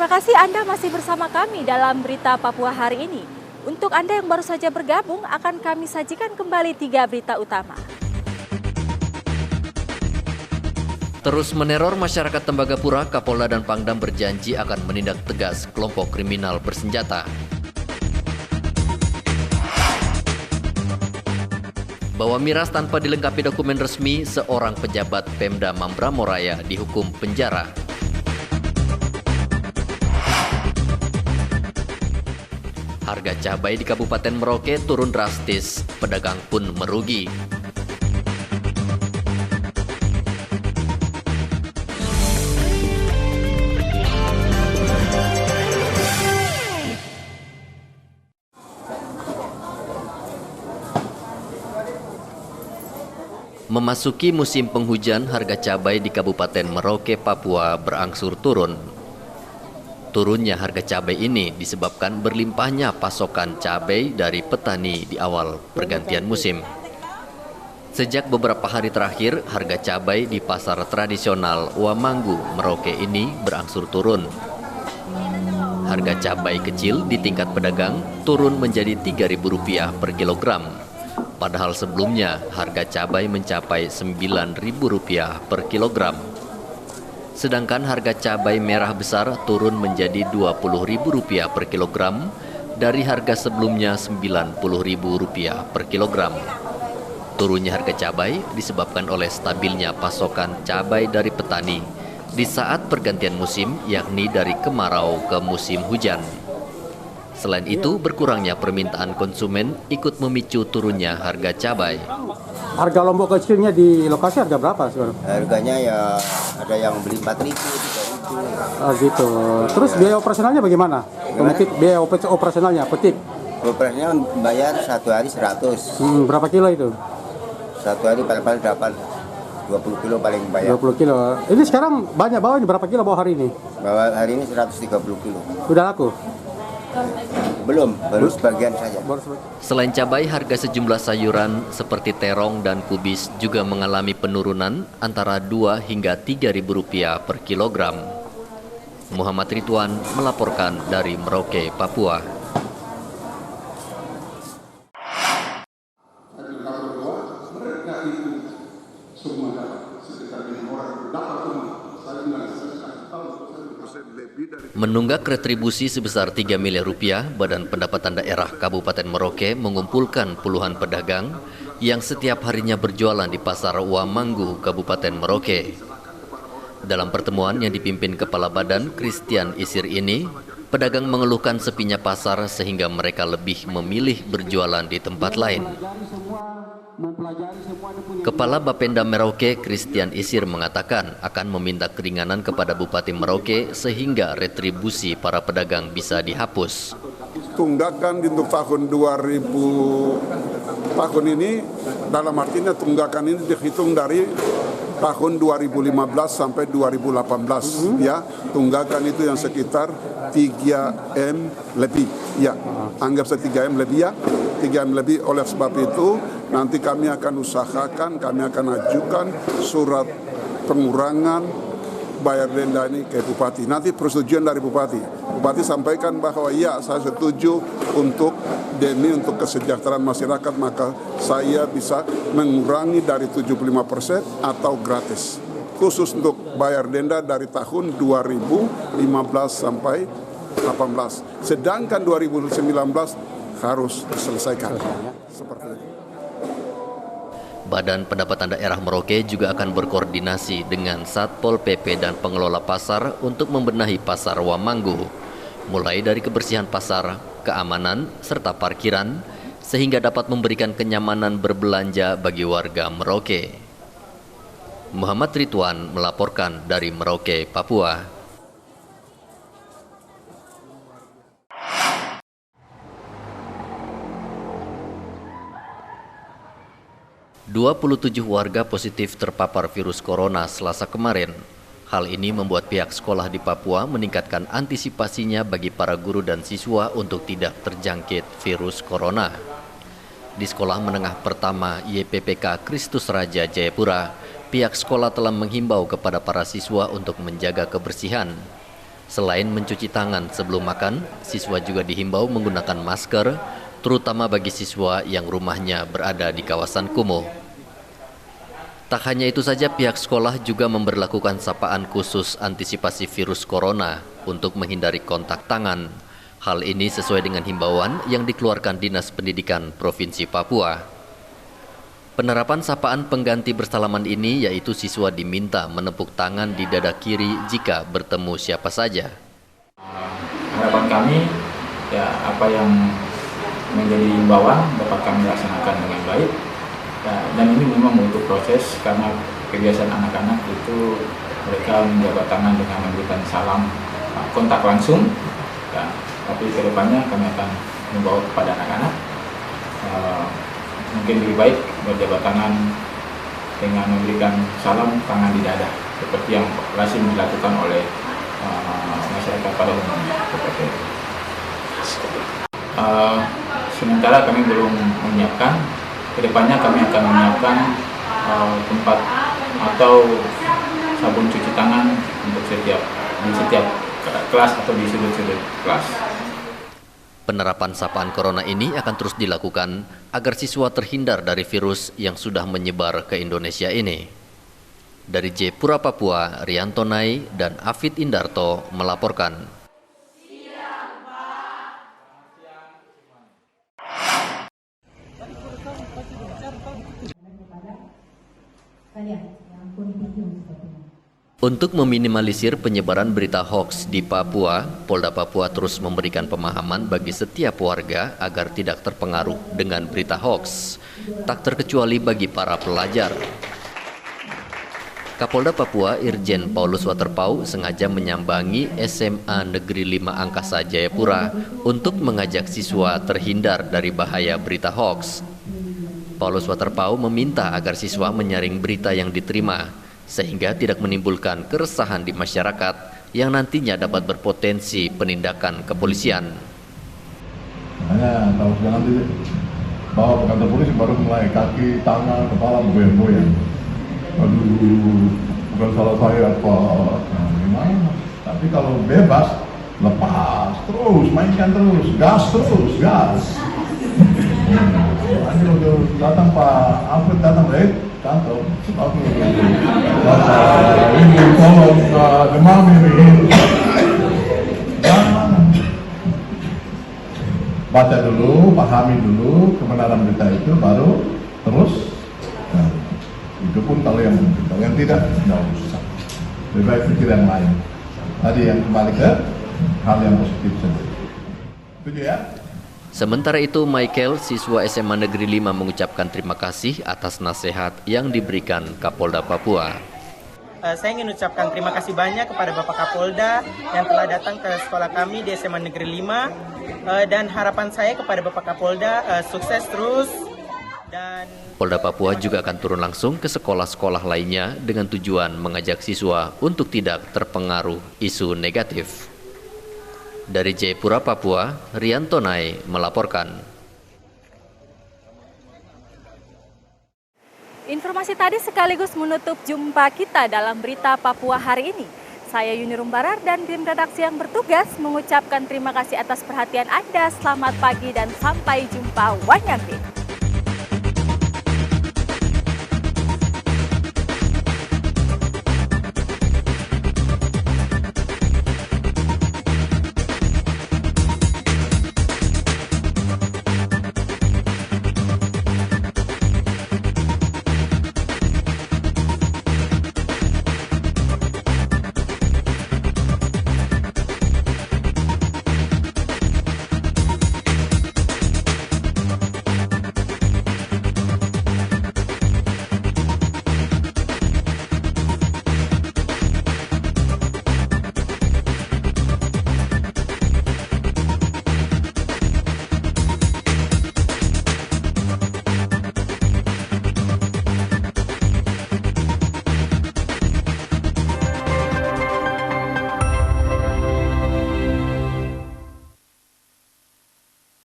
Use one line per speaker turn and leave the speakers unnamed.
Terima kasih Anda masih bersama kami dalam Berita Papua hari ini. Untuk Anda yang baru saja bergabung, akan kami sajikan kembali 3 berita utama.
Terus meneror masyarakat Tembagapura, Kapolda dan Pangdam berjanji akan menindak tegas kelompok kriminal bersenjata. Bawa miras tanpa dilengkapi dokumen resmi, seorang pejabat Pemda Mambramo-Raya dihukum penjara. Harga cabai di Kabupaten Merauke turun drastis, pedagang pun merugi. Memasuki musim penghujan, harga cabai di Kabupaten Merauke, Papua berangsur turun. Turunnya harga cabai ini disebabkan berlimpahnya pasokan cabai dari petani di awal pergantian musim. Sejak beberapa hari terakhir, harga cabai di pasar tradisional Wamanggu, Merauke ini berangsur turun. Harga cabai kecil di tingkat pedagang turun menjadi Rp3.000 per kilogram. Padahal sebelumnya harga cabai mencapai Rp9.000 per kilogram. Sedangkan harga cabai merah besar turun menjadi Rp20.000 per kilogram dari harga sebelumnya Rp90.000 per kilogram. Turunnya harga cabai disebabkan oleh stabilnya pasokan cabai dari petani di saat pergantian musim, yakni dari kemarau ke musim hujan. Selain itu, berkurangnya permintaan konsumen ikut memicu turunnya harga cabai.
Harga lombok kecilnya di lokasi harga berapa sekarang?
Harganya ya ada yang beli 4.000, 3.000.
Oh gitu. Terus biaya operasionalnya bagaimana? Pemetik biaya operasionalnya, petik?
Operasionalnya bayar 1 hari 100.
Berapa kilo itu?
1 hari paling dapat 20 kilo paling bayar.
20 kilo. Ini sekarang banyak bawanya berapa kilo bawa hari ini?
Bawa hari ini 130 kilo.
Udah laku?
Belum, baru sebagian saja.
Selain cabai, harga sejumlah sayuran seperti terong dan kubis juga mengalami penurunan antara Rp2 hingga Rp3.000 per kilogram. Muhammad Ridwan melaporkan dari Merauke, Papua. Menunggak retribusi sebesar Rp3 miliar, Badan Pendapatan Daerah Kabupaten Merauke mengumpulkan puluhan pedagang yang setiap harinya berjualan di Pasar Wamanggu, Kabupaten Merauke. Dalam pertemuan yang dipimpin Kepala Badan Christian Isir ini, pedagang mengeluhkan sepinya pasar sehingga mereka lebih memilih berjualan di tempat lain. Kepala Bapenda Merauke Christian Isir mengatakan akan meminta keringanan kepada Bupati Merauke sehingga retribusi para pedagang bisa dihapus.
Tunggakan untuk tahun 2000 tahun ini, dalam artinya tunggakan ini dihitung dari tahun 2015 sampai 2018 ya. Tunggakan itu yang sekitar 3M lebih ya. Anggap saja 3M lebih ya. 3M lebih. Oleh sebab itu nanti kami akan usahakan, kami akan ajukan surat pengurangan bayar denda ini ke Bupati. Nanti persetujuan dari Bupati. Bupati sampaikan bahwa ya, saya setuju untuk demi untuk kesejahteraan masyarakat, maka saya bisa mengurangi dari 75% atau gratis. Khusus untuk bayar denda dari tahun 2015 sampai 18. Sedangkan 2019 harus diselesaikan. Seperti itu.
Badan Pendapatan Daerah Merauke juga akan berkoordinasi dengan Satpol PP dan pengelola pasar untuk membenahi pasar Wamanggu, mulai dari kebersihan pasar, keamanan, serta parkiran, sehingga dapat memberikan kenyamanan berbelanja bagi warga Merauke. Muhammad Ridwan melaporkan dari Merauke, Papua. 27 warga positif terpapar virus corona Selasa kemarin. Hal ini membuat pihak sekolah di Papua meningkatkan antisipasinya bagi para guru dan siswa untuk tidak terjangkit virus corona. Di Sekolah Menengah Pertama YPPK Kristus Raja Jayapura, pihak sekolah telah menghimbau kepada para siswa untuk menjaga kebersihan. Selain mencuci tangan sebelum makan, siswa juga dihimbau menggunakan masker, terutama bagi siswa yang rumahnya berada di kawasan kumuh. Tak hanya itu saja, pihak sekolah juga memberlakukan sapaan khusus antisipasi virus corona untuk menghindari kontak tangan. Hal ini sesuai dengan himbauan yang dikeluarkan Dinas Pendidikan Provinsi Papua. Penerapan sapaan pengganti bersalaman ini yaitu siswa diminta menepuk tangan di dada kiri jika bertemu siapa saja.
Harapan kami, ya apa yang menjadi himbauan dapat kami laksanakan dengan baik. Ya, dan ini memang butuh proses karena kebiasaan anak-anak itu mereka menjabat tangan dengan memberikan salam kontak langsung. Ya, tapi kedepannya kami akan membawa kepada anak-anak mungkin lebih baik berjabat tangan dengan memberikan salam tangan di dada seperti yang lazim dilakukan oleh masyarakat pada umumnya. Sementara kami belum menyiapkan, kedepannya kami akan menyiapkan tempat atau sabun cuci tangan untuk di setiap kelas atau di sudut-sudut kelas.
Penerapan sapaan corona ini akan terus dilakukan agar siswa terhindar dari virus yang sudah menyebar ke Indonesia ini. Dari Jayapura, Papua, Rianto Nai dan Afid Indarto melaporkan. Untuk meminimalisir penyebaran berita hoaks di Papua, Polda Papua terus memberikan pemahaman bagi setiap warga agar tidak terpengaruh dengan berita hoaks, tak terkecuali bagi para pelajar. Kapolda Papua Irjen Paulus Waterpau sengaja menyambangi SMA Negeri 5 Angkasa Jayapura untuk mengajak siswa terhindar dari bahaya berita hoaks. Paulus Waterpau meminta agar siswa menyaring berita yang diterima, sehingga tidak menimbulkan keresahan di masyarakat yang nantinya dapat berpotensi penindakan kepolisian.
Makanya kalau jangan bawa ke kantor polisi baru mulai kaki, tangan, kepala goyang-goyang. Aduh, bukan salah saya apa, nah, gimana? Tapi kalau bebas, lepas terus, mainkan terus, gas. Nanti udah datang Pak Alfred datang kantor, aku ini tolong demam ini. Baca dulu, pahami dulu kebenaran berita itu, baru terus. Nah, itu pun kalau yang tidak, nggak usah. Lebih baik pikir yang lain. Tadi yang kembali ke hal yang positif saja. Setuju ya?
Sementara itu, Michael, siswa SMA Negeri 5 mengucapkan terima kasih atas nasihat yang diberikan Kapolda Papua.
Saya ingin ucapkan terima kasih banyak kepada Bapak Kapolda yang telah datang ke sekolah kami di SMA Negeri 5. Dan harapan saya kepada Bapak Kapolda, sukses terus. Dan
Polda Papua juga akan turun langsung ke sekolah-sekolah lainnya dengan tujuan mengajak siswa untuk tidak terpengaruh isu negatif. Dari Jayapura, Papua, Rianto Nai melaporkan.
Informasi tadi sekaligus menutup jumpa kita dalam berita Papua hari ini. Saya Yuni Rumbarar dan tim redaksi yang bertugas mengucapkan terima kasih atas perhatian Anda. Selamat pagi dan sampai jumpa. Wanyangke.